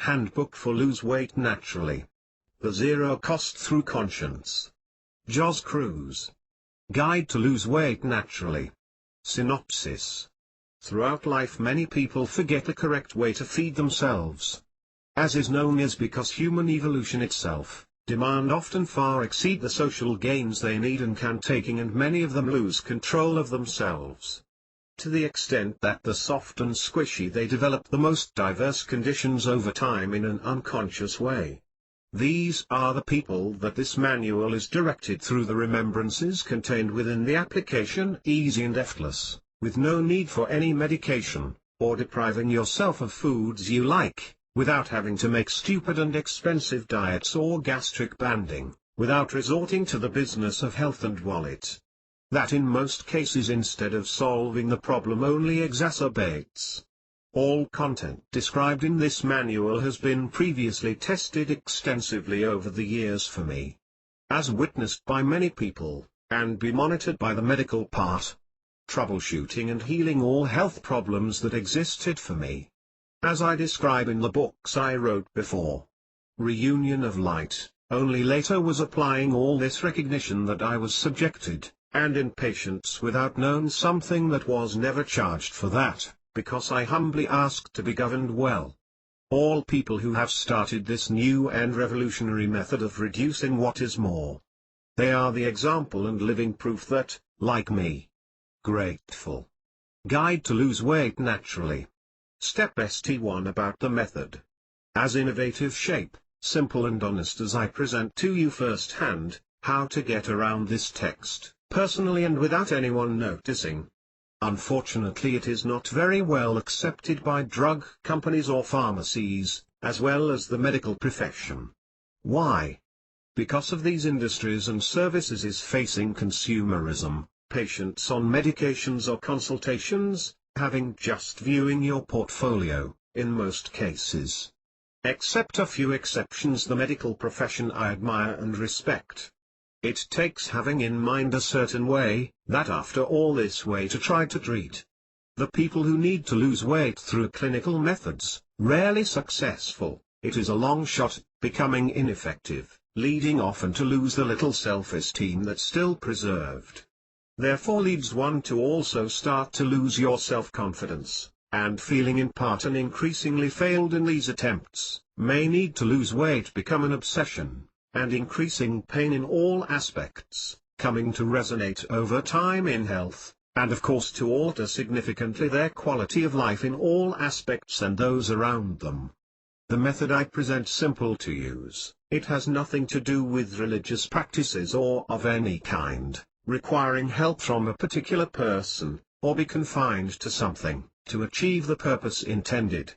Handbook for Lose Weight Naturally. The Zero Cost Through Conscience. Jos Cruz. Guide to Lose Weight Naturally. Synopsis. Throughout life many people forget the correct way to feed themselves. As is known is because human evolution itself, demand often far exceed the social gains they need and can taking, and many of them lose control of themselves. To the extent that the soft and squishy they develop the most diverse conditions over time in an unconscious way. These are the people that this manual is directed through the remembrances contained within the application, easy and effortless, with no need for any medication, or depriving yourself of foods you like, without having to make stupid and expensive diets or gastric banding, without resorting to the business of health and wallet. That in most cases instead of solving the problem only exacerbates. All content described in this manual has been previously tested extensively over the years for me, as witnessed by many people, and be monitored by the medical part. Troubleshooting and healing all health problems that existed for me. As I describe in the books I wrote before. Reunion of Light, only later was applying all this recognition that I was subjected, and in patience without known something that was never charged for that, because I humbly asked to be governed well. All people who have started this new and revolutionary method of reducing what is more. They are the example and living proof that, like me. Grateful. Guide to Lose Weight Naturally. Step St1 about the method. As innovative shape, simple and honest as I present to you firsthand, how to get around this text, personally and without anyone noticing. Unfortunately it is not very well accepted by drug companies or pharmacies, as well as the medical profession. Why? Because of these industries and services is facing consumerism, patients on medications or consultations, having just viewing your portfolio, in most cases. Except a few exceptions, the medical profession I admire and respect. It takes having in mind a certain way, that after all this way to try to treat the people who need to lose weight through clinical methods, rarely successful, it is a long shot, becoming ineffective, leading often to lose the little self-esteem that's still preserved. Therefore leads one to also start to lose your self-confidence, and feeling in part and increasingly failed in these attempts, may need to lose weight become an obsession, and increasing pain in all aspects, coming to resonate over time in health, and of course to alter significantly their quality of life in all aspects and those around them. The method I present simple to use, it has nothing to do with religious practices or of any kind, requiring help from a particular person, or be confined to something, to achieve the purpose intended.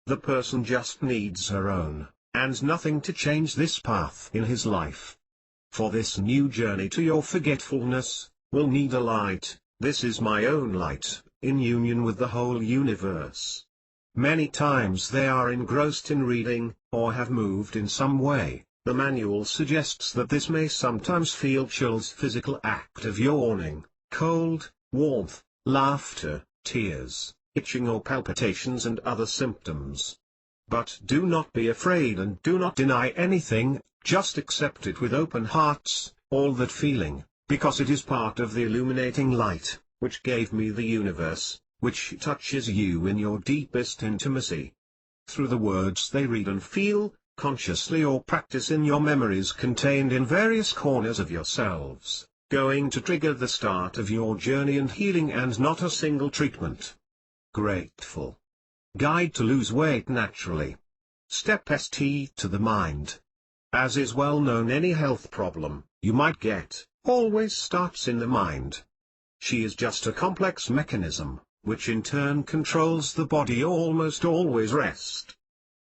The person just needs her own, and nothing to change this path in his life. For this new journey to your forgetfulness, will need a light, this is my own light, in union with the whole universe. Many times they are engrossed in reading, or have moved in some way. The manual suggests that this may sometimes feel chills, physical act of yawning, cold, warmth, laughter, tears, itching or palpitations and other symptoms. But do not be afraid and do not deny anything, just accept it with open hearts, all that feeling, because it is part of the illuminating light, which gave me the universe, which touches you in your deepest intimacy. Through the words they read and feel, consciously or practice in your memories contained in various corners of yourselves, going to trigger the start of your journey and healing, and not a single treatment. Grateful. Guide to Lose Weight Naturally. Step St to the mind. As is well known, any health problem you might get, always starts in the mind. She is just a complex mechanism, which in turn controls the body, almost always rest.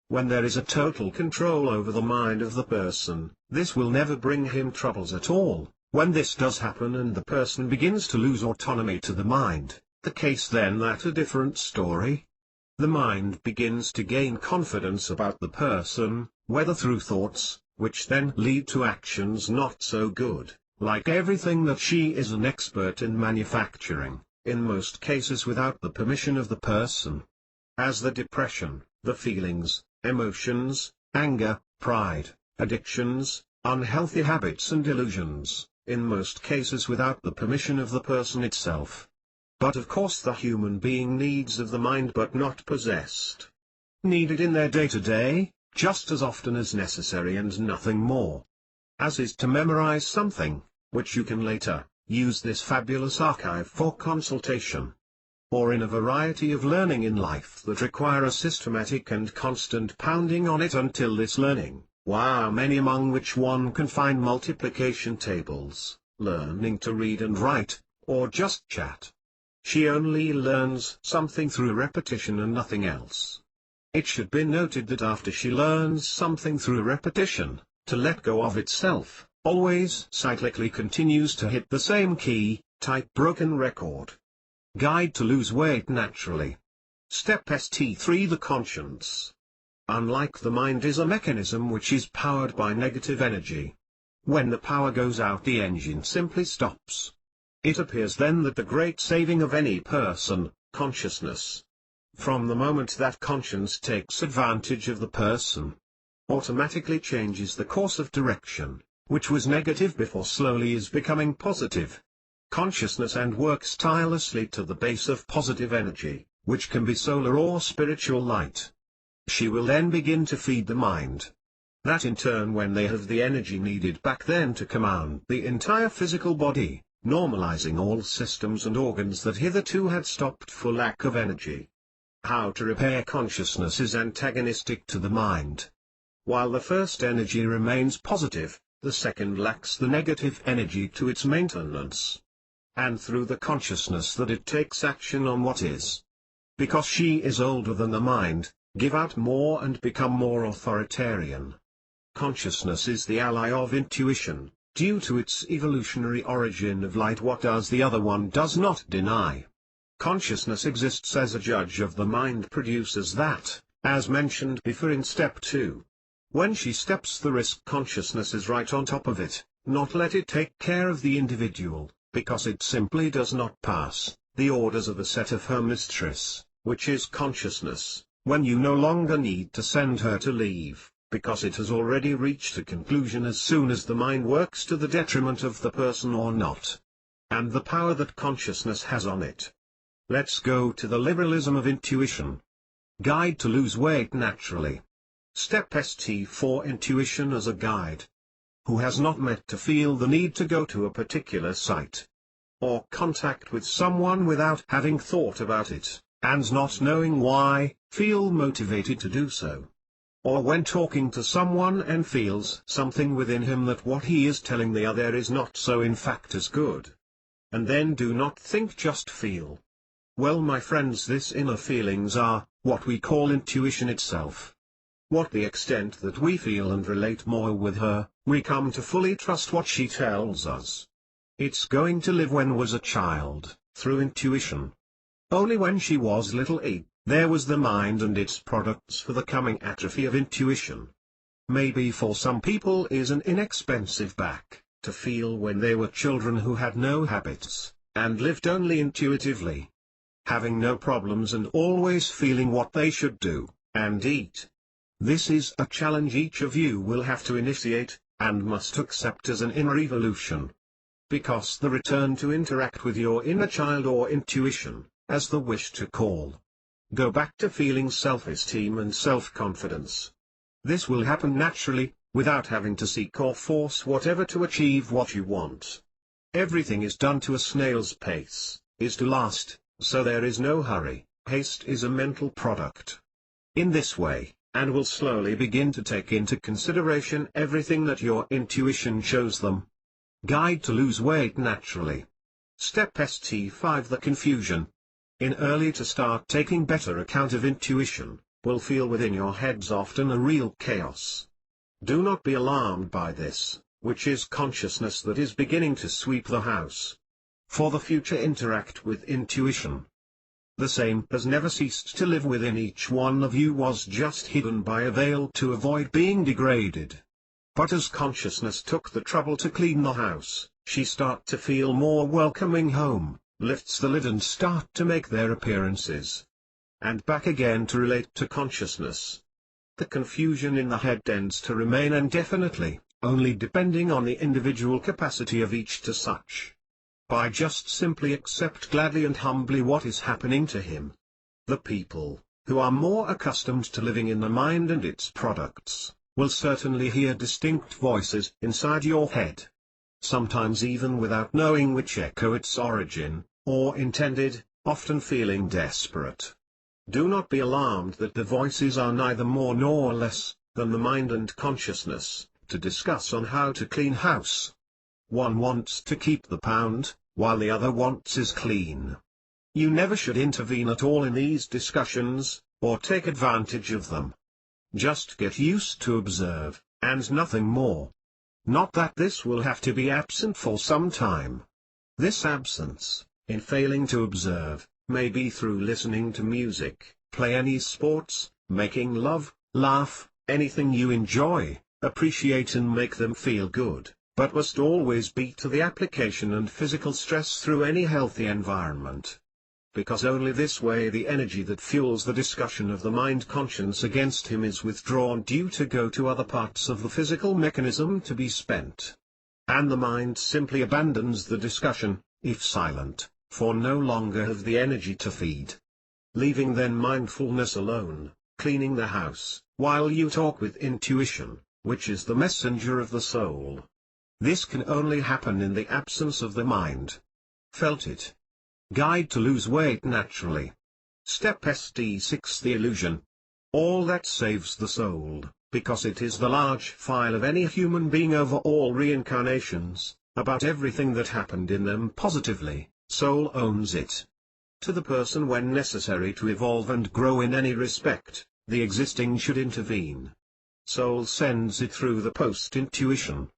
When there is a total control over the mind of the person, this will never bring him troubles at all. When this does happen and the person begins to lose autonomy to the mind, the case then that a different story. The mind begins to gain confidence about the person, whether through thoughts, which then lead to actions not so good, like everything that she is an expert in manufacturing, in most cases without the permission of the person. As the depression, the feelings, emotions, anger, pride, addictions, unhealthy habits and illusions, in most cases without the permission of the person itself. But of course the human being needs of the mind but not possessed. Needed in their day-to-day, just as often as necessary and nothing more. As is to memorize something, which you can later use this fabulous archive for consultation. Or in a variety of learning in life that require a systematic and constant pounding on it until this learning, wow, many among which one can find multiplication tables, learning to read and write, or just chat. She only learns something through repetition and nothing else. It should be noted that after she learns something through repetition, to let go of itself, always cyclically continues to hit the same key, type broken record. Guide to lose weight naturally. Step ST3 The conscience. Unlike the mind is a mechanism which is powered by negative energy. When the power goes out the engine simply stops. It appears then that the great saving of any person, consciousness. From the moment that conscience takes advantage of the person, automatically changes the course of direction, which was negative before slowly is becoming positive. Consciousness and works tirelessly to the base of positive energy, which can be solar or spiritual light. She will then begin to feed the mind. That in turn when they have the energy needed back then to command the entire physical body, normalizing all systems and organs that hitherto had stopped for lack of energy. How to repair consciousness is antagonistic to the mind. While the first energy remains positive, the second lacks the negative energy to its maintenance. And through the consciousness that it takes action on what is. Because she is older than the mind, give out more and become more authoritarian. Consciousness is the ally of intuition, due to its evolutionary origin of light. What does the other one does not deny. Consciousness exists as a judge of the mind, produces that, as mentioned before in step 2. When she steps the risk, consciousness is right on top of it, not let it take care of the individual, because it simply does not pass the orders of a set of her mistress, which is consciousness, when you no longer need to send her to leave, because it has already reached a conclusion as soon as the mind works to the detriment of the person or not. And the power that consciousness has on it. Let's go to the liberalism of intuition. Guide to lose weight naturally. Step ST4 Intuition as a guide. Who has not met to feel the need to go to a particular site or contact with someone without having thought about it, and not knowing why, feel motivated to do so? Or when talking to someone and feels something within him that what he is telling the other is not so in fact as good. And then do not think, just feel. Well my friends, this inner feelings are what we call intuition itself. What the extent that we feel and relate more with her, we come to fully trust what she tells us. It's going to live when was a child, through intuition. Only when she was little there was the mind and its products for the coming atrophy of intuition. Maybe for some people is an inexpensive back, to feel when they were children who had no habits, and lived only intuitively. Having no problems and always feeling what they should do, and eat. This is a challenge each of you will have to initiate, and must accept as an inner evolution. Because the return to interact with your inner child or intuition, as the wish to call. Go back to feeling self-esteem and self-confidence. This will happen naturally, without having to seek or force whatever to achieve what you want. Everything is done to a snail's pace, is to last, so there is no hurry. Haste is a mental product. In this way, and will slowly begin to take into consideration everything that your intuition shows them. Guide to lose weight naturally. Step ST5 The confusion. In early to start taking better account of intuition, will feel within your heads often a real chaos. Do not be alarmed by this, which is consciousness that is beginning to sweep the house. For the future interact with intuition. The same has never ceased to live within each one of you, was just hidden by a veil to avoid being degraded. But as consciousness took the trouble to clean the house, she start to feel more welcoming home, lifts the lid and start to make their appearances. And back again to relate to consciousness. The confusion in the head tends to remain indefinitely, only depending on the individual capacity of each to such. By just simply accept gladly and humbly what is happening to him. The people, who are more accustomed to living in the mind and its products, will certainly hear distinct voices inside your head. Sometimes even without knowing which echo its origin, or intended, often feeling desperate. Do not be alarmed that the voices are neither more nor less than the mind and consciousness, to discuss on how to clean house. One wants to keep the pound, while the other wants is clean. You never should intervene at all in these discussions, or take advantage of them. Just get used to observe, and nothing more. Not that this will have to be absent for some time. This absence, in failing to observe, may be through listening to music, play any sports, making love, laugh, anything you enjoy, appreciate and make them feel good, but must always be to the application and physical stress through any healthy environment. Because only this way the energy that fuels the discussion of the mind-conscience against him is withdrawn due to go to other parts of the physical mechanism to be spent. And the mind simply abandons the discussion, if silent, for no longer have the energy to feed. Leaving then mindfulness alone, cleaning the house, while you talk with intuition, which is the messenger of the soul. This can only happen in the absence of the mind. Felt it. Guide to lose weight naturally. Step SD6 The illusion. All that saves the soul, because it is the large file of any human being over all reincarnations, about everything that happened in them positively, soul owns it. To the person when necessary to evolve and grow in any respect, the existing should intervene. Soul sends it through the post-intuition.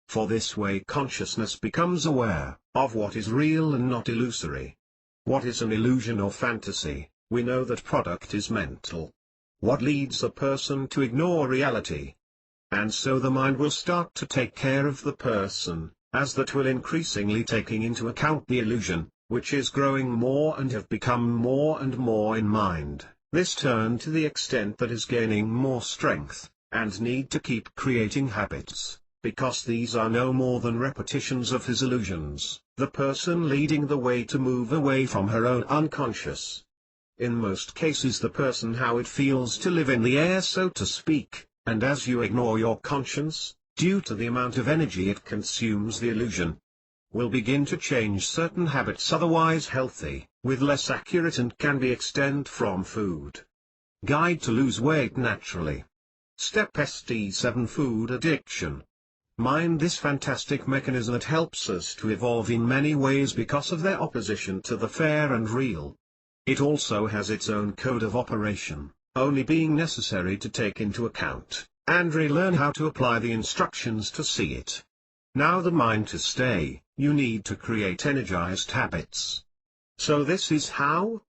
For this way consciousness becomes aware of what is real and not illusory. What is an illusion or fantasy? We know that product is mental. What leads a person to ignore reality? And so the mind will start to take care of the person, as that will increasingly taking into account the illusion, which is growing more and have become more and more in mind, this turn to the extent that is gaining more strength, and need to keep creating habits. Because these are no more than repetitions of his illusions, the person leading the way to move away from her own unconscious. In most cases the person how it feels to live in the air so to speak, and as you ignore your conscience, due to the amount of energy it consumes the illusion, will begin to change certain habits otherwise healthy, with less accurate and can be extend from food. Guide to lose weight naturally. Step SD7 Food addiction. Mind this fantastic mechanism that helps us to evolve in many ways because of their opposition to the fair and real. It also has its own code of operation, only being necessary to take into account, and relearn how to apply the instructions to see it. Now the mind to stay, you need to create energized habits. So this is how?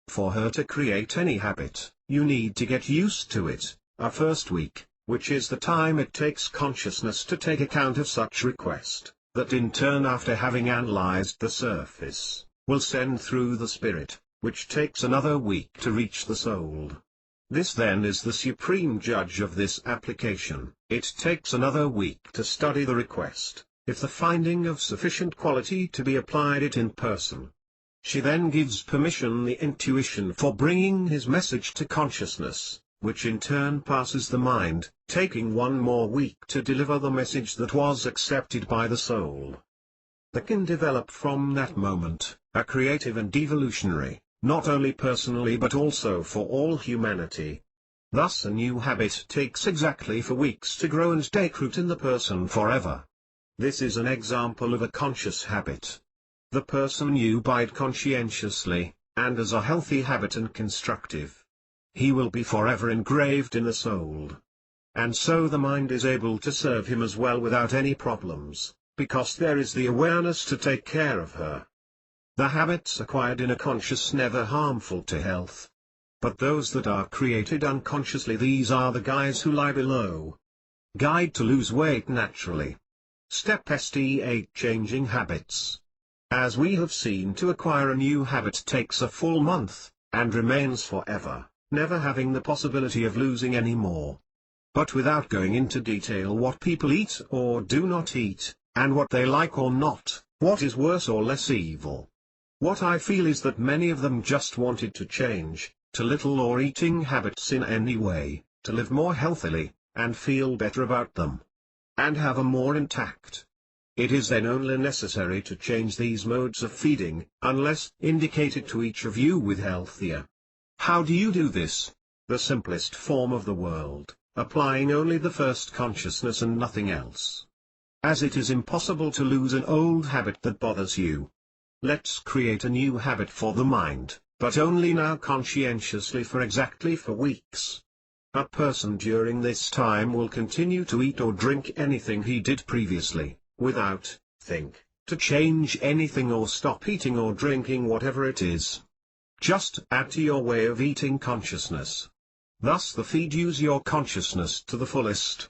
For her to create any habit, you need to get used to it, a first week, which is the time it takes consciousness to take account of such request, that in turn after having analyzed the surface, will send through the spirit, which takes another week to reach the soul. This then is the supreme judge of this application. It takes another week to study the request, if the finding of sufficient quality to be applied it in person. She then gives permission the intuition for bringing his message to consciousness, which in turn passes the mind, taking one more week to deliver the message that was accepted by the soul. There can develop from that moment, a creative and evolutionary, not only personally but also for all humanity. Thus a new habit takes exactly 4 weeks to grow and take root in the person forever. This is an example of a conscious habit. The person you bide conscientiously, and as a healthy habit and constructive. He will be forever engraved in the soul. And so the mind is able to serve him as well without any problems, because there is the awareness to take care of her. The habits acquired in a conscious never harmful to health. But those that are created unconsciously, these are the guys who lie below. Guide to lose weight naturally. Step SD8 Changing habits. As we have seen, to acquire a new habit takes a full month, and remains forever. never having the possibility of losing any more. But without going into detail what people eat or do not eat, and what they like or not, what is worse or less evil. What I feel is that many of them just wanted to change, to little or eating habits in any way, to live more healthily, and feel better about them. And have a more intact. It is then only necessary to change these modes of feeding, unless indicated to each of you with healthier. How do you do this? The simplest form of the world, applying only the first consciousness and nothing else. As it is impossible to lose an old habit that bothers you. Let's create a new habit for the mind, but only now conscientiously for weeks. A person during this time will continue to eat or drink anything he did previously, without, to change anything or stop eating or drinking whatever it is. Just add to your way of eating consciousness. Thus the feed use your consciousness to the fullest.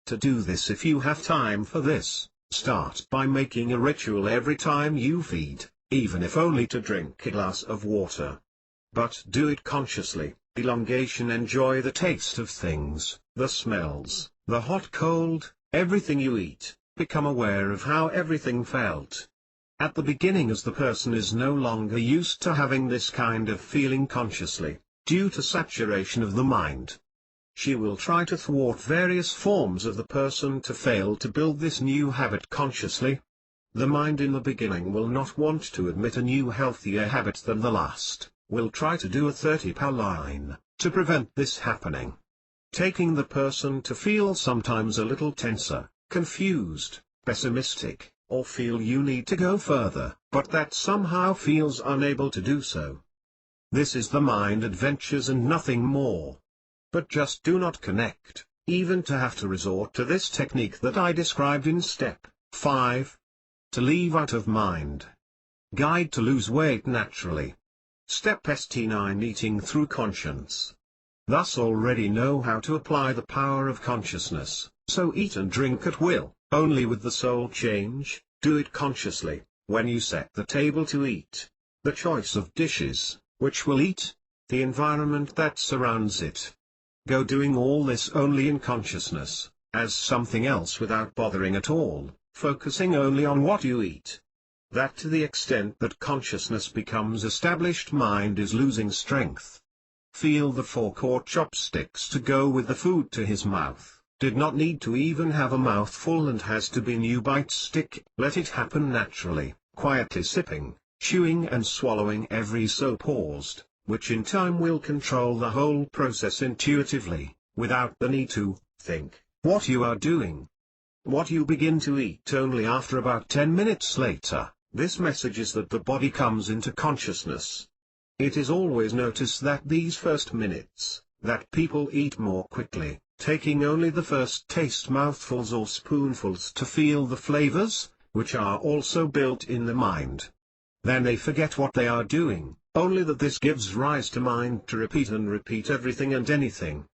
To do this, if you have time for this, start by making a ritual every time you feed, even if only to drink a glass of water. But do it consciously. Elongation. Enjoy the taste of things, the smells, the hot-cold, everything you eat. Become aware of how everything felt. At the beginning, as the person is no longer used to having this kind of feeling consciously, due to saturation of the mind, she will try to thwart various forms of the person to fail to build this new habit consciously. The mind in the beginning will not want to admit a new healthier habit than the last, will try to do a 30-power line, to prevent this happening. Taking the person to feel sometimes a little tenser, confused, pessimistic, or feel you need to go further, but that somehow feels unable to do so. This is the mind adventures and nothing more. But just do not connect, even to have to resort to this technique that I described in step 5. To leave out of mind. Guide to lose weight naturally. Step ST9. Eating through conscience. Thus already know how to apply the power of consciousness, so eat and drink at will, only with the sole change, do it consciously, when you set the table to eat. The choice of dishes, which will eat, the environment that surrounds it. Go doing all this only in consciousness, as something else without bothering at all, focusing only on what you eat. That to the extent that consciousness becomes established, mind is losing strength. Feel the fork or chopsticks to go with the food to his mouth, did not need to even have a mouthful and has to be new bite stick. Let it happen naturally, quietly sipping, chewing and swallowing every so paused, which in time will control the whole process intuitively, without the need to think what you are doing. What you begin to eat only after about 10 minutes later. This message is that the body comes into consciousness. It is always notice that these first minutes, that people eat more quickly, taking only the first taste mouthfuls or spoonfuls to feel the flavors, which are also built in the mind. Then they forget what they are doing, only that this gives rise to mind to repeat and repeat everything and anything.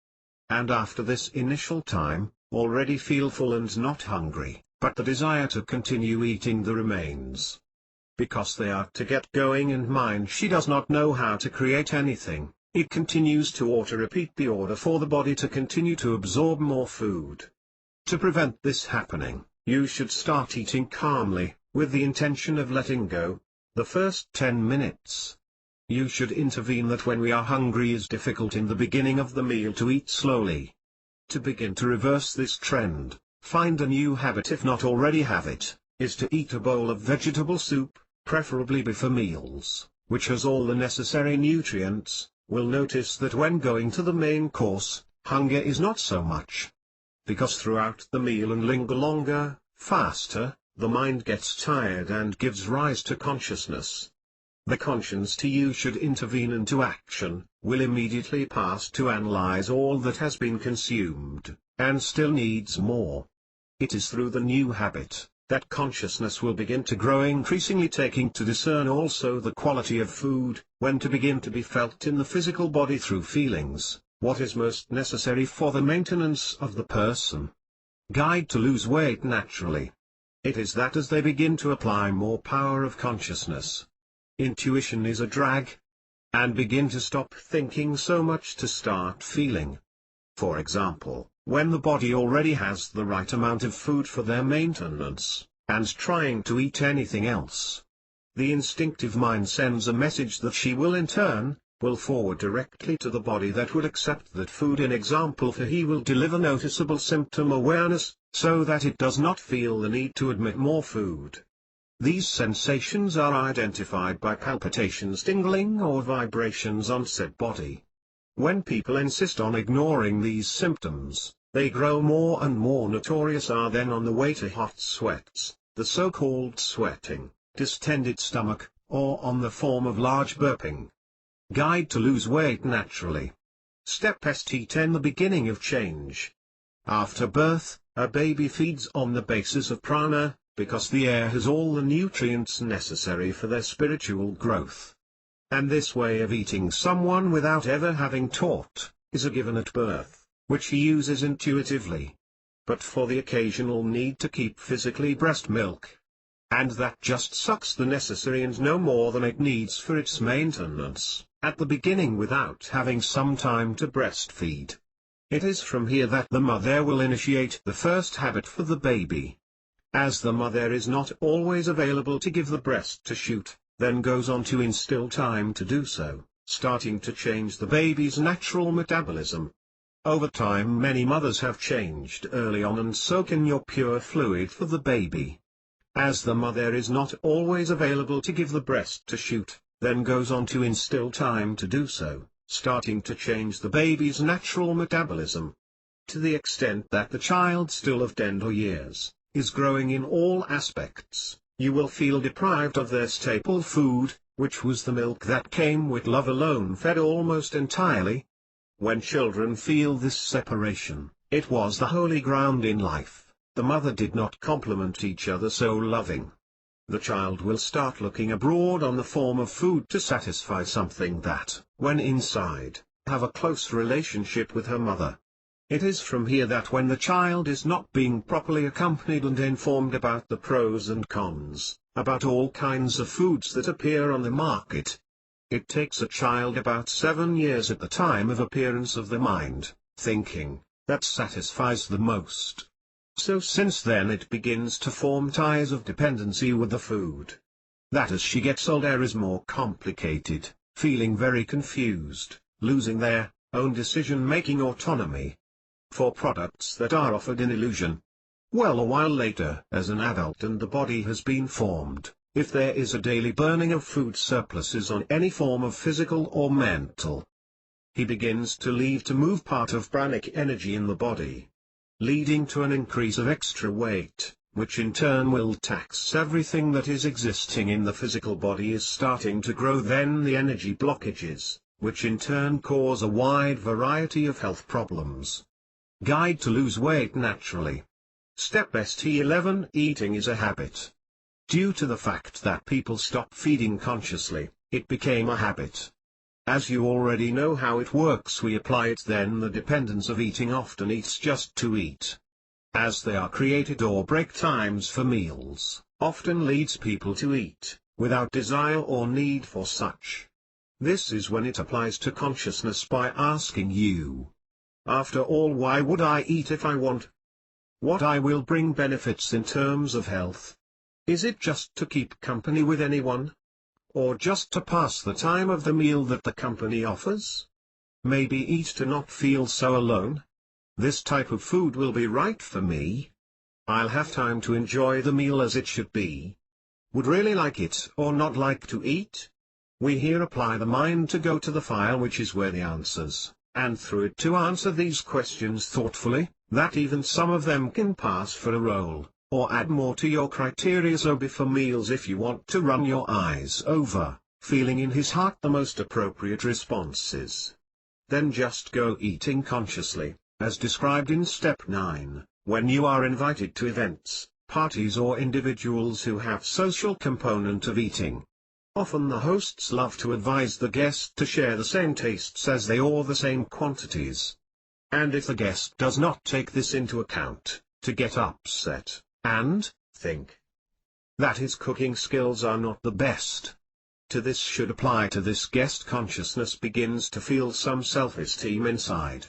And after this initial time, already feel full and not hungry, but the desire to continue eating the remains. Because they are to get going and mind she does not know how to create anything, it continues to auto-repeat the order for the body to continue to absorb more food. To prevent this happening, you should start eating calmly, with the intention of letting go, the first 10 minutes. You should intervene that when we are hungry is difficult in the beginning of the meal to eat slowly. To begin to reverse this trend, find a new habit if not already have it, is to eat a bowl of vegetable soup, preferably before meals, which has all the necessary nutrients. Will notice that when going to the main course, hunger is not so much. Because throughout the meal and linger longer, faster, the mind gets tired and gives rise to consciousness. The conscience to you should intervene into action, will immediately pass to analyze all that has been consumed, and still needs more. It is through the new habit, that consciousness will begin to grow, increasingly taking to discern also the quality of food, when to begin to be felt in the physical body through feelings, what is most necessary for the maintenance of the person. Guide to lose weight naturally. It is that as they begin to apply more power of consciousness. Intuition is a drag. and begin to stop thinking so much to start feeling. For example, when the body already has the right amount of food for their maintenance, and trying to eat anything else, the instinctive mind sends a message that she will in turn, will forward directly to the body that would accept that food. In example, for he will deliver noticeable symptom awareness, so that it does not feel the need to admit more food. These sensations are identified by palpitations, tingling or vibrations on said body. When people insist on ignoring these symptoms, they grow more and more notorious, are then on the way to hot sweats, the so-called sweating, distended stomach, or on the form of large burping. Guide to lose weight naturally. Step St10 The beginning of change. After birth, a baby feeds on the basis of prana, because the air has all the nutrients necessary for their spiritual growth. And this way of eating someone without ever having taught, is a given at birth, which he uses intuitively. But for the occasional need to keep physically breast milk, and that just sucks the necessary and no more than it needs for its maintenance, at the beginning without having some time to breastfeed. It is from here that the mother will initiate the first habit for the baby. As the mother is not always available to give the breast to shoot, then goes on to instill time to do so, starting to change the baby's natural metabolism. Over time many mothers have changed early on and soak in your pure fluid for the baby. As the mother is not always available to give the breast to shoot, then goes on to instill time to do so, starting to change the baby's natural metabolism. To the extent that the child still of tender years, is growing in all aspects, you will feel deprived of their staple food, which was the milk that came with love alone fed almost entirely. When children feel this separation, it was the holy ground in life, the mother did not complement each other so loving. The child will start looking abroad on the form of food to satisfy something that, when inside, have a close relationship with her mother. It is from here that when the child is not being properly accompanied and informed about the pros and cons, about all kinds of foods that appear on the market, it takes a child about 7 years at the time of appearance of the mind, thinking, that satisfies the most. So since then it begins to form ties of dependency with the food. That as she gets older is more complicated, feeling very confused, losing their own decision-making autonomy for products that are offered in illusion. Well, a while later, as an adult and the body has been formed, if there is a daily burning of food surpluses on any form of physical or mental, he begins to leave to move part of pranic energy in the body, leading to an increase of extra weight, which in turn will tax everything that is existing in the physical body is starting to grow. Then the energy blockages, which in turn cause a wide variety of health problems. Guide to lose weight naturally. Step St11 Eating is a habit. Due to the fact that people stop feeding consciously, it became a habit. As you already know how it works, we apply it then. The dependence of eating often eats just to eat. As they are created or break times for meals, often leads people to eat, without desire or need for such. This is when it applies to consciousness by asking you, after all, why would I eat if I want? What I will bring benefits in terms of health? Is it just to keep company with anyone? Or just to pass the time of the meal that the company offers? Maybe eat to not feel so alone? This type of food will be right for me. I'll have time to enjoy the meal as it should be. Would really like it or not like to eat? We here apply the mind to go to the file, which is where the answers, and through it to answer these questions thoughtfully, that even some of them can pass for a role, or add more to your criteria. So before meals, if you want to run your eyes over, feeling in his heart the most appropriate responses, then just go eating consciously, as described in step 9, when you are invited to events, parties or individuals who have social component of eating. Often the hosts love to advise the guest to share the same tastes as they or the same quantities. And if the guest does not take this into account, to get upset, and think that his cooking skills are not the best. to this should apply to this guest consciousness begins to feel some self-esteem inside.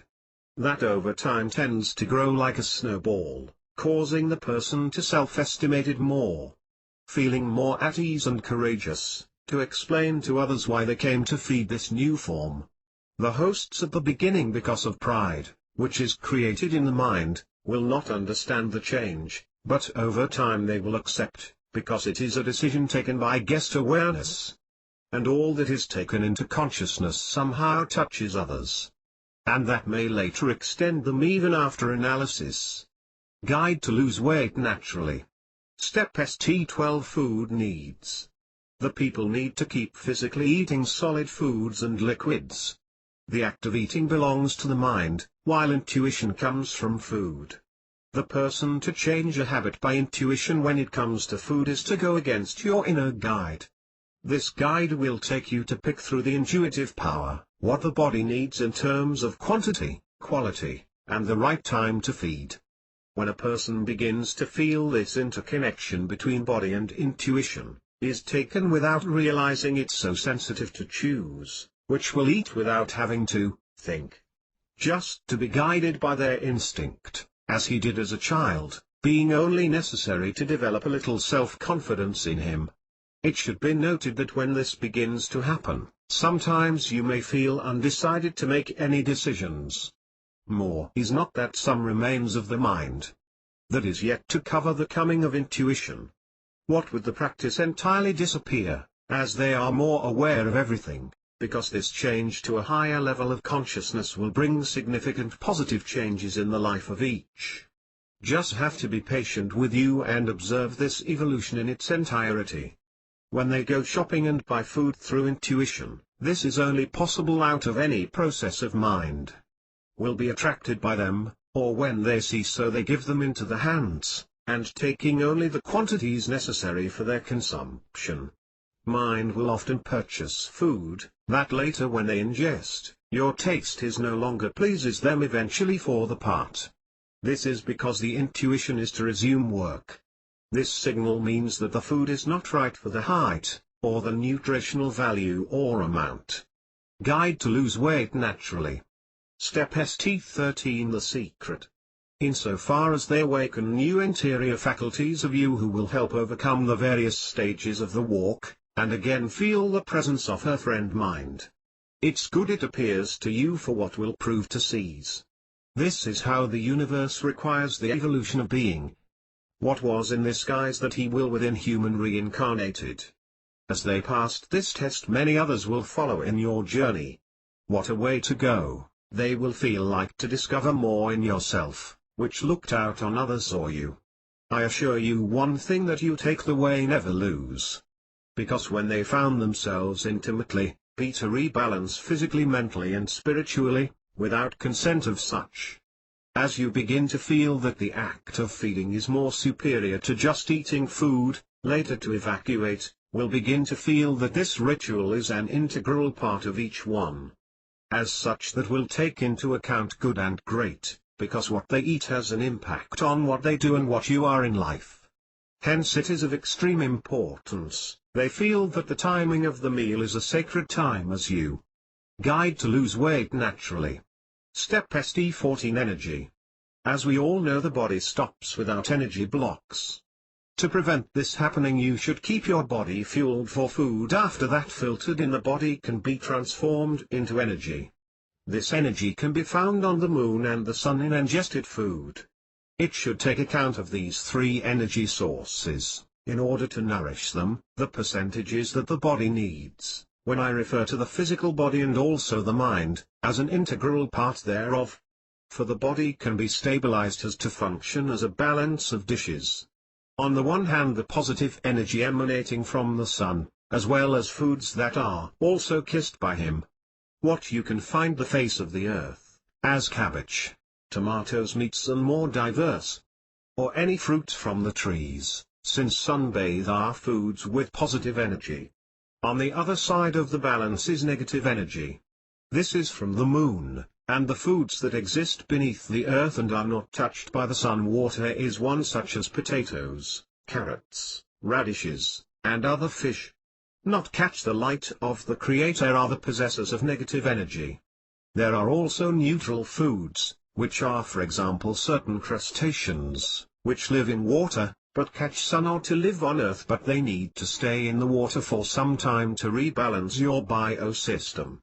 That over time tends to grow like a snowball, causing the person to self-estimate it more. Feeling more at ease and courageous, to explain to others why they came to feed this new form. The hosts at the beginning, because of pride, which is created in the mind, will not understand the change, but over time they will accept, because it is a decision taken by guest awareness. And all that is taken into consciousness somehow touches others. And that may later extend them even after analysis. Guide to lose weight naturally. Step St12 Food needs. The people need to keep physically eating solid foods and liquids. The act of eating belongs to the mind, while intuition comes from food. The person to change a habit by intuition when it comes to food is to go against your inner guide. This guide will take you to pick through the intuitive power, what the body needs in terms of quantity, quality, and the right time to feed. When a person begins to feel this interconnection between body and intuition, is taken without realizing it's so sensitive to choose, which will eat without having to think. Just to be guided by their instinct, as he did as a child, being only necessary to develop a little self-confidence in him. It should be noted that when this begins to happen, sometimes you may feel undecided to make any decisions. More is not that some remains of the mind that is yet to cover the coming of intuition. What would the practice entirely disappear, as they are more aware of everything, because this change to a higher level of consciousness will bring significant positive changes in the life of each. Just have to be patient with you and observe this evolution in its entirety. When they go shopping and buy food through intuition, this is only possible out of any process of mind. Will be attracted by them, or when they see so they give them into the hands, and taking only the quantities necessary for their consumption. Mind will often purchase food, that later when they ingest, your taste is no longer pleases them eventually for the part. This is because the intuition is to resume work. This signal means that the food is not right for the height, or the nutritional value or amount. Guide to lose weight naturally. Step St13 The secret. Insofar as they awaken new interior faculties of you who will help overcome the various stages of the walk, and again feel the presence of her friend mind. It's good it appears to you for what will prove to seize. This is how the universe requires the evolution of being. What was in this guise that he will within human reincarnated. As they passed this test many others will follow in your journey. What a way to go, they will feel like to discover more in yourself, which looked out on others or you. I assure you one thing that you take the way never lose. Because when they found themselves intimately, be to rebalance physically, mentally and spiritually, without consent of such. As you begin to feel that the act of feeding is more superior to just eating food, later to evacuate, will begin to feel that this ritual is an integral part of each one. As such that will take into account good and great, because what they eat has an impact on what they do and what you are in life. Hence it is of extreme importance, they feel that the timing of the meal is a sacred time as you. Guide to lose weight naturally. Step St14 Energy. As we all know, the body stops without energy blocks. To prevent this happening, you should keep your body fueled for food. After that, filtered in the body can be transformed into energy. This energy can be found on the moon and the sun in ingested food. It should take account of these three energy sources, in order to nourish them, the percentages that the body needs. When I refer to the physical body and also the mind, as an integral part thereof. For the body can be stabilized as to function as a balance of dishes. On the one hand, the positive energy emanating from the sun, as well as foods that are also kissed by him. What you can find the face of the earth, as cabbage, tomatoes, meats and more diverse. Or any fruit from the trees, since sunbathe are foods with positive energy. On the other side of the balance is negative energy. This is from the moon, and the foods that exist beneath the earth and are not touched by the sun. Water is one, such as potatoes, carrots, radishes, and other fish. not catch the light of the Creator are the possessors of negative energy. There are also neutral foods, which are for example certain crustaceans, which live in water, but catch sun or to live on Earth, but they need to stay in the water for some time to rebalance your biosystem.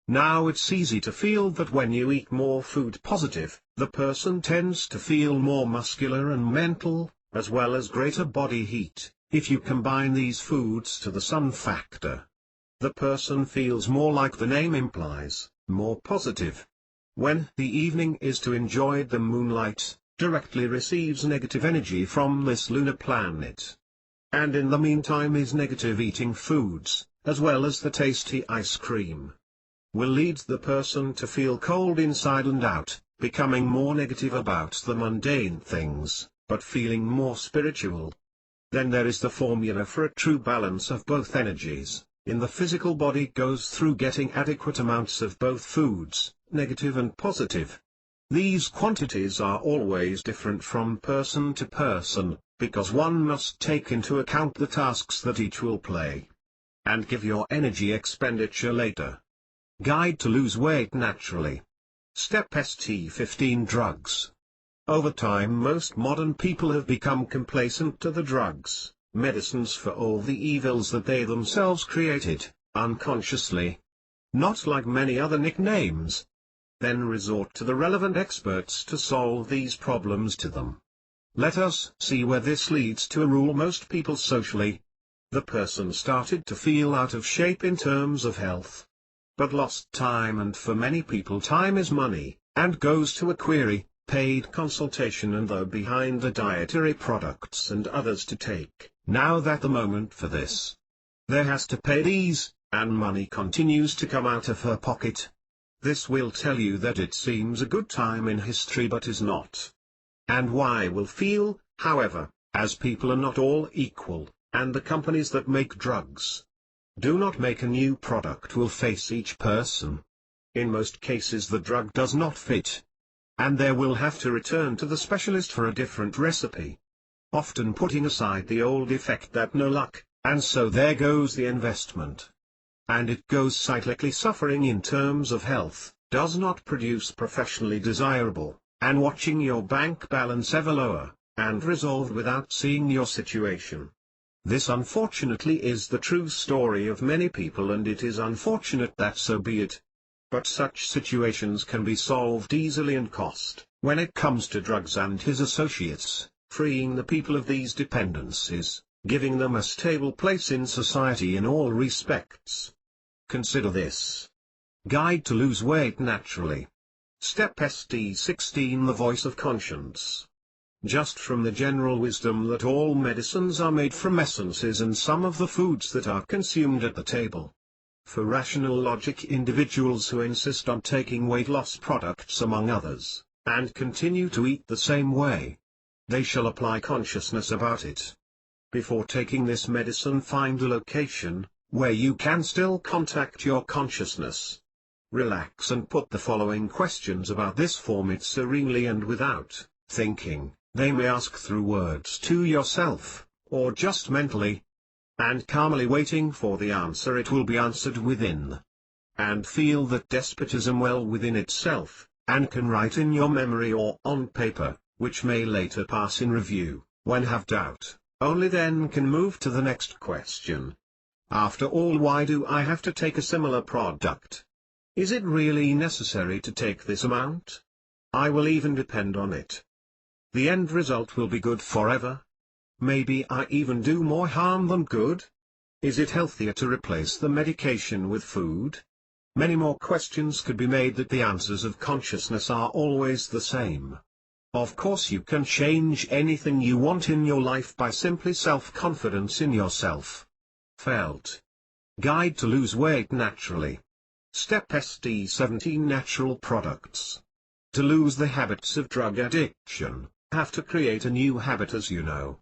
Now it's easy to feel that when you eat more food positive, the person tends to feel more muscular and mental, as well as greater body heat. If you combine these foods to the sun factor, the person feels more like the name implies, more positive. When the evening is to enjoy the moonlight, directly receives negative energy from this lunar planet. And in the meantime is negative eating foods, as well as the tasty ice cream, will lead the person to feel cold inside and out, becoming more negative about the mundane things, but feeling more spiritual. Then there is the formula for a true balance of both energies. In the physical body goes through getting adequate amounts of both foods, negative and positive. These quantities are always different from person to person, because one must take into account the tasks that each will play. And give your energy expenditure later. Guide to lose weight naturally. Step St. 15 Drugs. Over time most modern people have become complacent to the drugs, medicines for all the evils that they themselves created, unconsciously. Not like many other nicknames. Then resort to the relevant experts to solve these problems to them. Let us see where this leads to a rule most people socially. The person started to feel out of shape in terms of health, but lost time, and for many people time is money, and goes to a query, paid consultation, and though behind the dietary products and others to take. Now that the moment for this, there has to pay these, and money continues to come out of her pocket. This will tell you that it seems a good time in history but is not. And why will feel, however, as people are not all equal, and the companies that make drugs do not make a new product will face each person. In most cases the drug does not fit, and they will have to return to the specialist for a different recipe, often putting aside the old effect that no luck, and so there goes the investment. And it goes cyclically. Suffering in terms of health does not produce professionally desirable, and watching your bank balance ever lower, and resolved without seeing your situation. This unfortunately is the true story of many people, and it is unfortunate that so be it. But such situations can be solved easily and cost, when it comes to drugs and his associates, freeing the people of these dependencies, giving them a stable place in society in all respects. Consider this. Guide to lose weight naturally. Step St. 16 The voice of conscience. Just from the general wisdom that all medicines are made from essences and some of the foods that are consumed at the table. For rational logic, individuals who insist on taking weight loss products among others, and continue to eat the same way, they shall apply consciousness about it. Before taking this medicine, find a location where you can still contact your consciousness. Relax and put the following questions about this form it serenely and without thinking. They may ask through words to yourself, or just mentally. And calmly waiting for the answer, it will be answered within. And feel that despotism well within itself, and can write in your memory or on paper, which may later pass in review. When have doubt, only then can move to the next question. After all, why do I have to take a similar product? Is it really necessary to take this amount? I will even depend on it. The end result will be good forever. Maybe I even do more harm than good. Is it healthier to replace the medication with food? Many more questions could be made that the answers of consciousness are always the same. Of course you can change anything you want in your life by simply self-confidence in yourself. Felt. Guide to lose weight naturally. Step St. 17 Natural products. To lose the habits of drug addiction, have to create a new habit, as you know.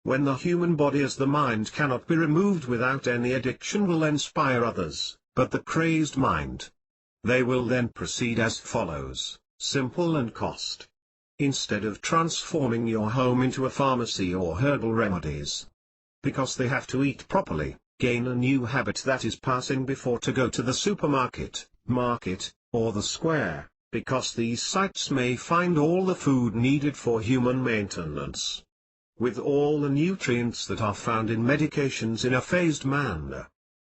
When the human body as the mind cannot be removed without any addiction will inspire others, but the crazed mind. They will then proceed as follows, simple and cost. Instead of transforming your home into a pharmacy or herbal remedies, because they have to eat properly, gain a new habit that is passing before to go to the supermarket, market, or the square, because these sites may find all the food needed for human maintenance, with all the nutrients that are found in medications in a phased manner.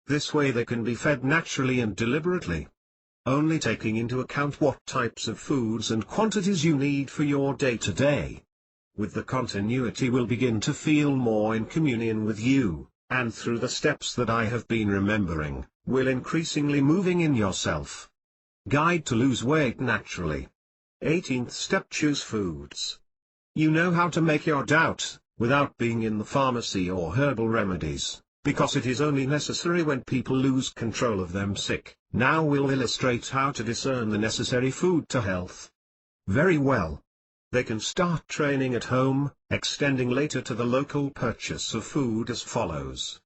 This way they can be fed naturally and deliberately, only taking into account what types of foods and quantities you need for your day-to-day. With the continuity will begin to feel more in communion with you, and through the steps that I have been remembering, will increasingly moving in yourself. Guide to lose weight naturally. 18th step: choose foods. You know how to make your doubt, without being in the pharmacy or herbal remedies, because it is only necessary when people lose control of them sick. Now we'll illustrate how to discern the necessary food to health. Very well. They can start training at home, extending later to the local purchase of food as follows.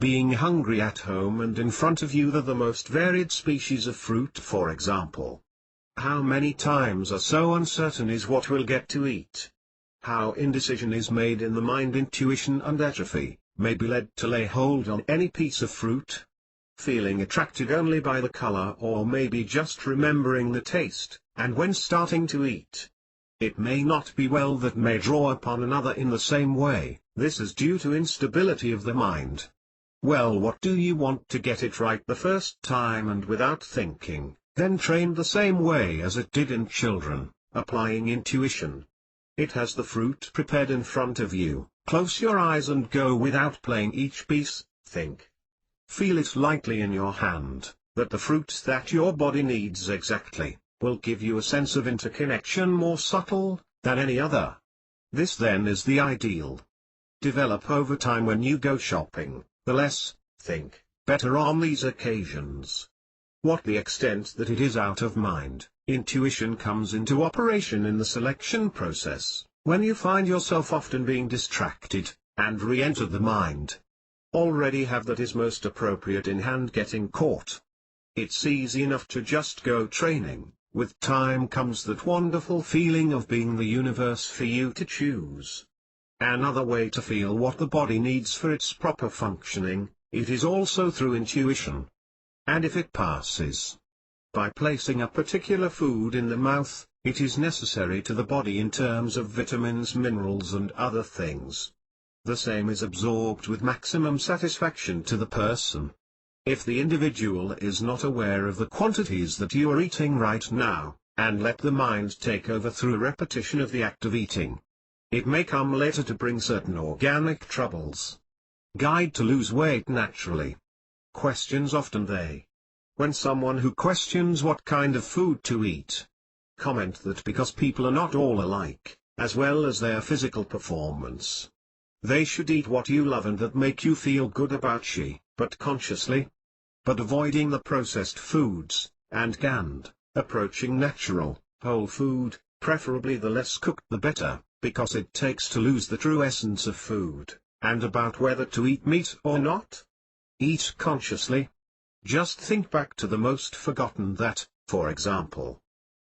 Being hungry at home and in front of you the most varied species of fruit, for example. How many times are so uncertain is what we'll get to eat. How indecision is made in the mind, intuition and atrophy, may be led to lay hold on any piece of fruit. Feeling attracted only by the color, or maybe just remembering the taste, and when starting to eat, it may not be well that may draw upon another in the same way. This is due to instability of the mind. Well, what do you want to get it right the first time and without thinking, then trained the same way as it did in children, applying intuition. It has the fruit prepared in front of you, close your eyes and go without playing each piece, think. Feel it lightly in your hand, that the fruit that your body needs exactly, will give you a sense of interconnection more subtle than any other. This then is the ideal. Develop over time when you go shopping, the less, think, better on these occasions. What the extent that it is out of mind, intuition comes into operation in the selection process, when you find yourself often being distracted, and re-enter the mind. Already have that is most appropriate in hand getting caught. It's easy enough to just go training. With time comes that wonderful feeling of being the universe for you to choose. Another way to feel what the body needs for its proper functioning, it is also through intuition. And if it passes by placing a particular food in the mouth, it is necessary to the body in terms of vitamins, minerals and other things. The same is absorbed with maximum satisfaction to the person. If the individual is not aware of the quantities that you are eating right now, and let the mind take over through repetition of the act of eating, it may come later to bring certain organic troubles. Guide to lose weight naturally. Questions often they. When someone who questions what kind of food to eat, comment that because people are not all alike, as well as their physical performance, they should eat what you love and that make you feel good about but consciously. But avoiding the processed foods, and approaching natural, whole food, preferably the less cooked the better, because it takes to lose the true essence of food, and about whether to eat meat or not. Eat consciously. Just think back to the most forgotten that, for example,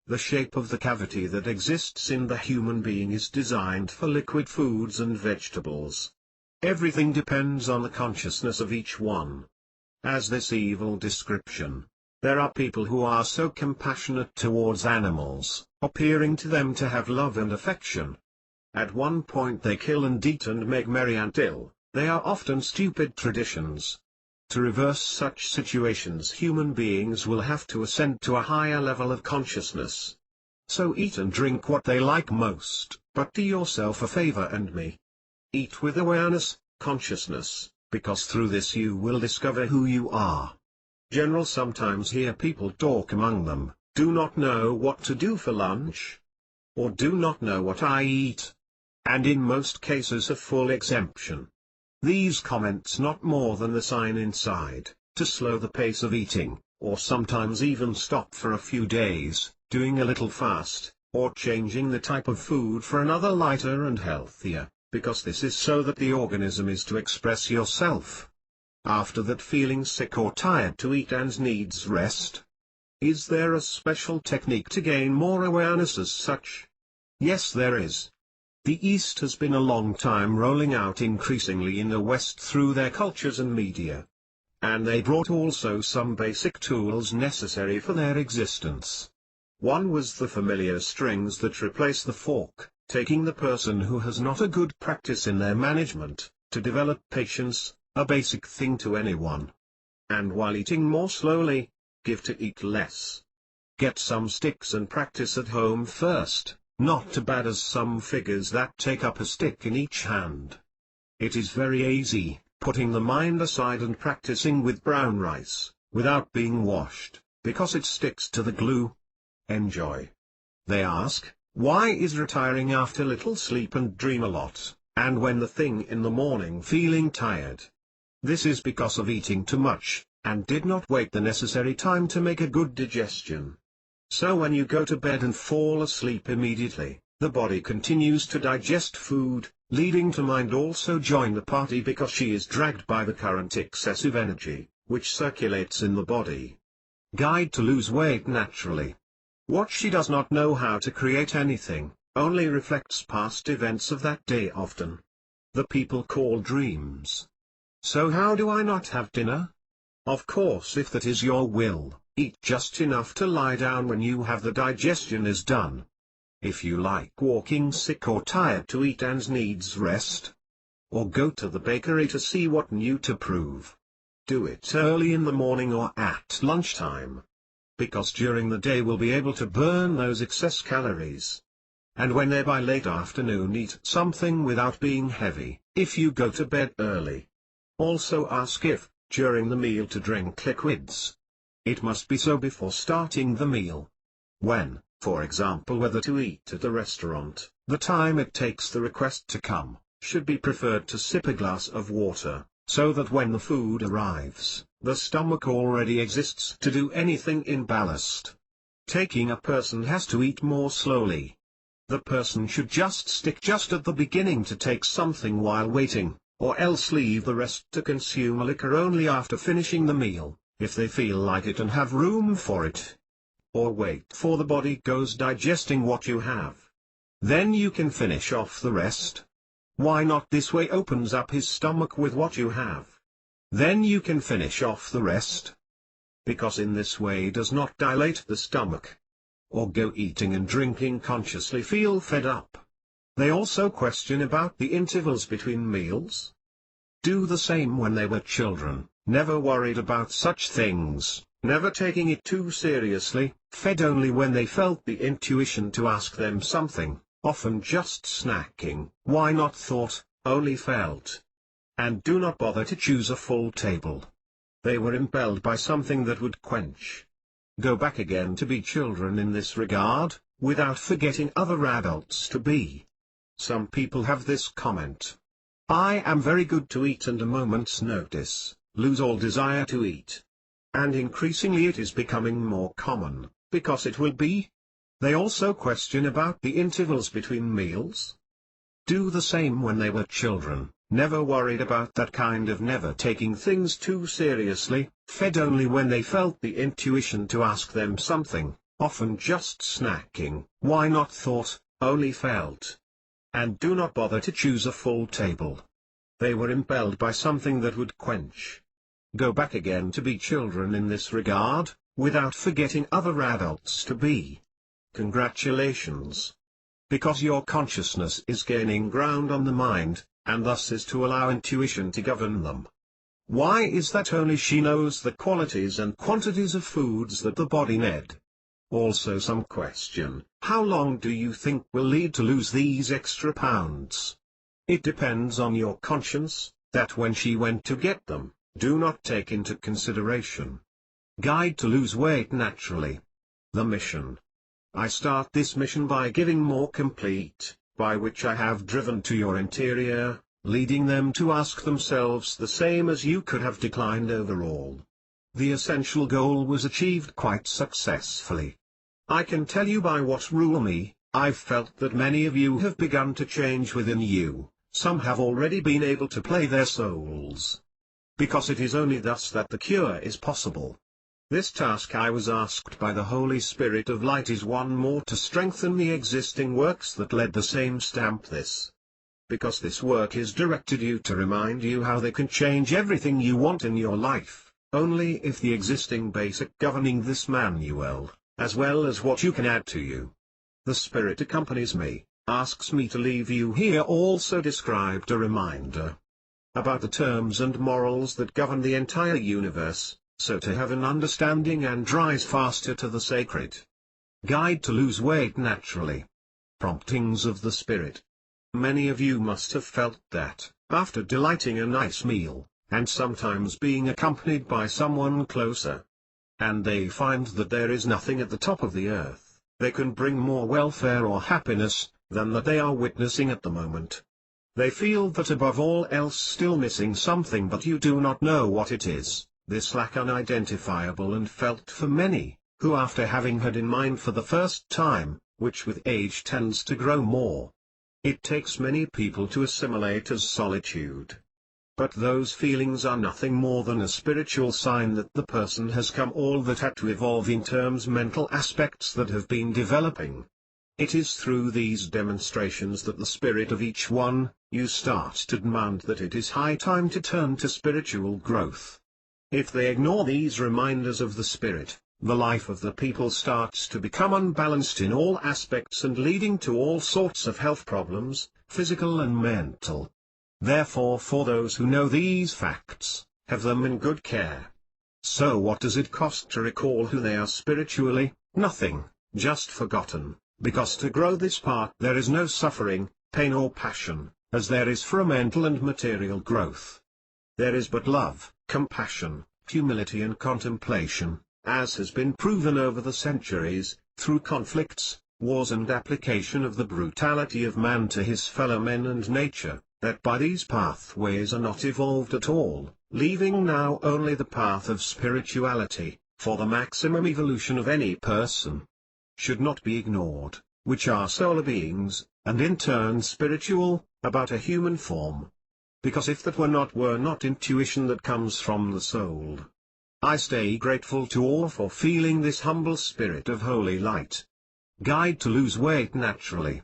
the shape of the cavity that exists in the human being is designed for liquid foods and vegetables. Everything depends on the consciousness of each one. As this evil description, there are people who are so compassionate towards animals, appearing to them to have love and affection. At one point they kill and eat and make merry until, they are often stupid traditions. To reverse such situations, human beings will have to ascend to a higher level of consciousness. So eat and drink what they like most, but do yourself a favor and me. Eat with awareness, consciousness, because through this you will discover who you are. Generals sometimes hear people talk among them, do not know what to do for lunch, or do not know what I eat, and in most cases a full exemption. These comments not more than the sign inside, to slow the pace of eating, or sometimes even stop for a few days, doing a little fast, or changing the type of food for another lighter and healthier, because this is so that the organism is to express yourself. After that, feeling sick or tired to eat and needs rest. Is there a special technique to gain more awareness as such? Yes, there is. The East has been a long time rolling out increasingly in the West through their cultures and media, and they brought also some basic tools necessary for their existence. One was the familiar strings that replace the fork, taking the person who has not a good practice in their management, to develop patience, a basic thing to anyone. And while eating more slowly, give to eat less. Get some sticks and practice at home first, not too bad as some figures that take up a stick in each hand. It is very easy, putting the mind aside and practicing with brown rice, without being washed, because it sticks to the glue. Enjoy. They ask, why is retiring after little sleep and dream a lot, and when the thing in the morning feeling tired? This is because of eating too much, and did not wait the necessary time to make a good digestion. So when you go to bed and fall asleep immediately, the body continues to digest food, leading to mind also join the party because she is dragged by the current excessive energy, which circulates in the body. Guide to lose weight naturally. What she does not know how to create anything, only reflects past events of that day often. The people call dreams. So how do I not have dinner? Of course, if that is your will, eat just enough to lie down when you have the digestion is done. If you like walking sick or tired to eat and needs rest, or go to the bakery to see what new to prove, do it early in the morning or at lunchtime. Because during the day we'll be able to burn those excess calories. And when they're by late afternoon, eat something without being heavy, if you go to bed early. Also ask if, during the meal, to drink liquids. It must be so before starting the meal. When, for example, whether to eat at a restaurant, the time it takes the request to come, should be preferred to sip a glass of water, so that when the food arrives, the stomach already exists to do anything in ballast. Taking a person has to eat more slowly. The person should just stick just at the beginning to take something while waiting, or else leave the rest to consume a liquor only after finishing the meal, if they feel like it and have room for it. Or wait for the body goes digesting what you have. Then you can finish off the rest. Why not? This way opens up his stomach with what you have. Then you can finish off the rest. Because in this way does not dilate the stomach. Or go eating and drinking consciously feel fed up. They also question about the intervals between meals. Do the same when they were children, never worried about such things, never taking it too seriously, fed only when they felt the intuition to ask them something, often just snacking, why not thought, only felt. And do not bother to choose a full table. They were impelled by something that would quench. Go back again to be children in this regard, without forgetting other adults to be. Some people have this comment. I am very good to eat and a moment's notice, lose all desire to eat. And increasingly it is becoming more common, because it will be. They also question about the intervals between meals. Do the same when they were children, never worried about that kind of never taking things too seriously, fed only when they felt the intuition to ask them something, often just snacking, why not thought, only felt. And do not bother to choose a full table. They were impelled by something that would quench. Go back again to be children in this regard, without forgetting other adults to be. Congratulations. Because your consciousness is gaining ground on the mind, and thus is to allow intuition to govern them. Why is that? Only she knows the qualities and quantities of foods that the body need. Also some question, how long do you think will lead to lose these extra pounds? It depends on your conscience, that when she went to get them, do not take into consideration. Guide to lose weight naturally. The mission. I start this mission by giving more complete, by which I have driven to your interior, leading them to ask themselves the same as you could have declined overall. The essential goal was achieved quite successfully. I can tell you by what rule I've felt that many of you have begun to change within you, some have already been able to play their souls. Because it is only thus that the cure is possible. This task I was asked by the Holy Spirit of Light is one more to strengthen the existing works that led the same stamp this. Because this work is directed you to remind you how they can change everything you want in your life, Only if the existing basic governing this manual, as well as what you can add to you. The Spirit accompanies me, asks me to leave you here also described a reminder about the terms and morals that govern the entire universe, so to have an understanding and rise faster to the sacred guide to lose weight naturally. Promptings of the Spirit. Many of you must have felt that, after delighting a nice meal, and sometimes being accompanied by someone closer, and they find that there is nothing at the top of the earth, they can bring more welfare or happiness, than that they are witnessing at the moment. They feel that above all else still missing something, but you do not know what it is, this lack unidentifiable and felt for many, who after having had in mind for the first time, which with age tends to grow more, it takes many people to assimilate as solitude. But those feelings are nothing more than a spiritual sign that the person has come all that had to evolve in terms mental aspects that have been developing. It is through these demonstrations that the spirit of each one, you start to demand that it is high time to turn to spiritual growth. If they ignore these reminders of the Spirit, the life of the people starts to become unbalanced in all aspects and leading to all sorts of health problems, physical and mental. Therefore, for those who know these facts, have them in good care. So what does it cost to recall who they are spiritually? Nothing, just forgotten, because to grow this part there is no suffering, pain or passion, as there is for a mental and material growth. There is but love, compassion, humility and contemplation, as has been proven over the centuries, through conflicts, wars and application of the brutality of man to his fellow men and nature, that by these pathways are not evolved at all, leaving now only the path of spirituality, for the maximum evolution of any person. Should not be ignored, which are solar beings, and in turn spiritual, about a human form. Because if that were not intuition that comes from the soul. I stay grateful to all for feeling this humble spirit of holy light. Guide to lose weight naturally.